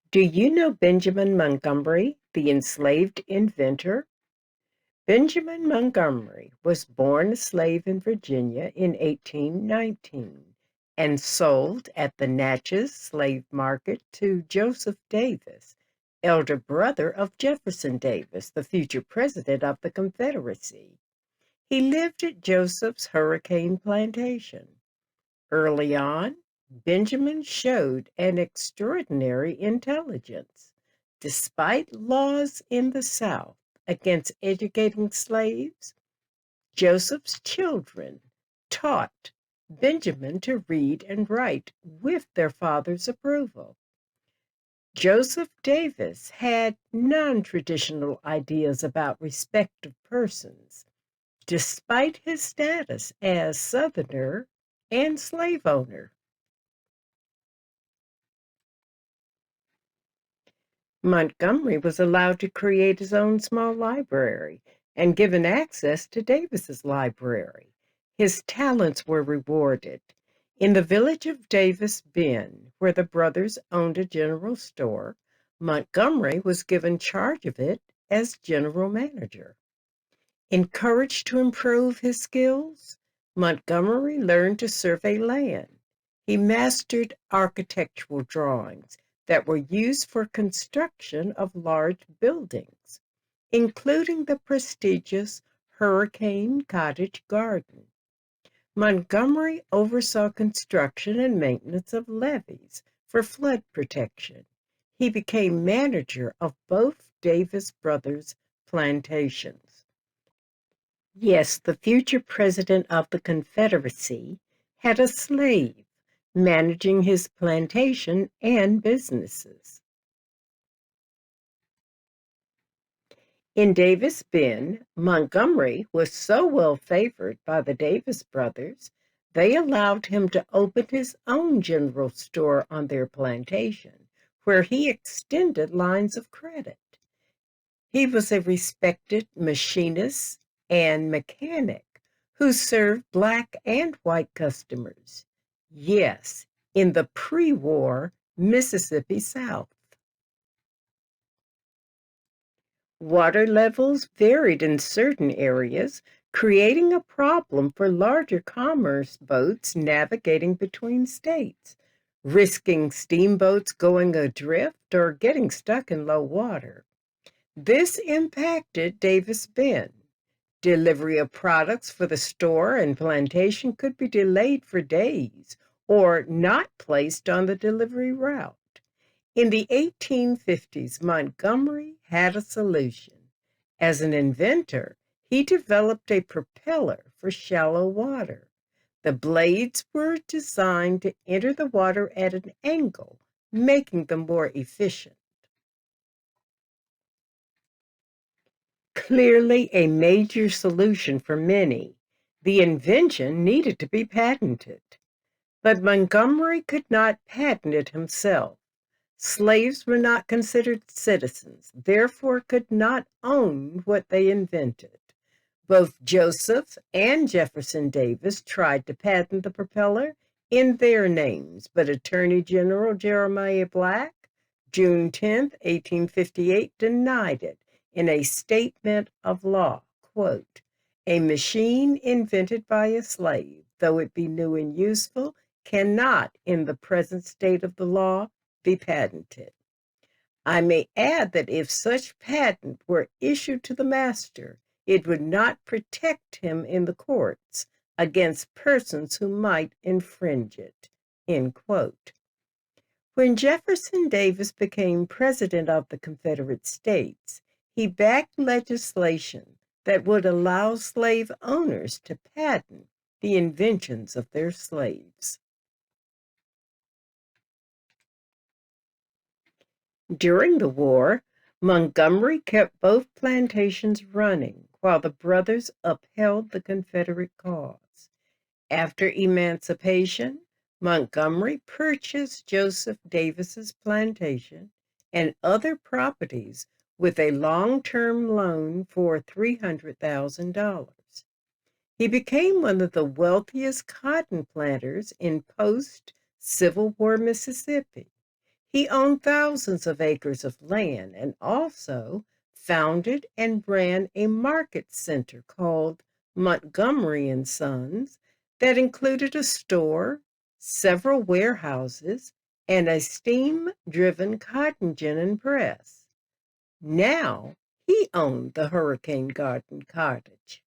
Do you know Benjamin Montgomery, the enslaved inventor? Benjamin Montgomery was born a slave in Virginia in 1819 and sold at the Natchez slave market to Joseph Davis, elder brother of Jefferson Davis, the future president of the Confederacy. He lived at Joseph's Hurricane Plantation. Early on, Benjamin showed an extraordinary intelligence. Despite laws in the South against educating slaves, Joseph's children taught Benjamin to read and write with their father's approval. Joseph Davis had non traditional ideas about respect of persons, despite his status as Southerner and slave owner. Montgomery was allowed to create his own small library and given access to Davis's library. His talents were rewarded. In the village of Davis Bend, where the brothers owned a general store, Montgomery was given charge of it as general manager. Encouraged to improve his skills, Montgomery learned to survey land. He mastered architectural drawings that were used for construction of large buildings, including the prestigious Hurricane Cottage Garden. Montgomery oversaw construction and maintenance of levees for flood protection. He became manager of both Davis brothers' plantations. Yes, the future president of the Confederacy had a slave managing his plantation and businesses. In Davis Bend, Montgomery was so well favored by the Davis brothers, they allowed him to open his own general store on their plantation, where he extended lines of credit. He was a respected machinist and mechanic who served black and white customers. Yes, in the pre war Mississippi South. Water levels varied in certain areas, creating a problem for larger commerce boats navigating between states, risking steamboats going adrift or getting stuck in low water. This impacted Davis Bend. Delivery of products for the store and plantation could be delayed for days or not placed on the delivery route. In the 1850s, Montgomery had a solution. As an inventor, he developed a propeller for shallow water. The blades were designed to enter the water at an angle, making them more efficient. Clearly a major solution for many, the invention needed to be patented. But Montgomery could not patent it himself. Slaves were not considered citizens, therefore could not own what they invented. Both Joseph and Jefferson Davis tried to patent the propeller in their names, but Attorney General Jeremiah Black, June 10, 1858, denied it in a statement of law. Quote, a machine invented by a slave, though it be new and useful, cannot, in the present state of the law, be patented. I may add that if such patent were issued to the master, it would not protect him in the courts against persons who might infringe it. End quote. When Jefferson Davis became president of the Confederate States, he backed legislation that would allow slave owners to patent the inventions of their slaves. During the war, Montgomery kept both plantations running while the brothers upheld the Confederate cause. After emancipation, Montgomery purchased Joseph Davis's plantation and other properties with a long-term loan for $300,000. He became one of the wealthiest cotton planters in post-Civil War Mississippi. He owned thousands of acres of land and also founded and ran a market center called Montgomery and Sons that included a store, several warehouses, and a steam-driven cotton gin and press. Now he owned the Hurricane Garden Cottage.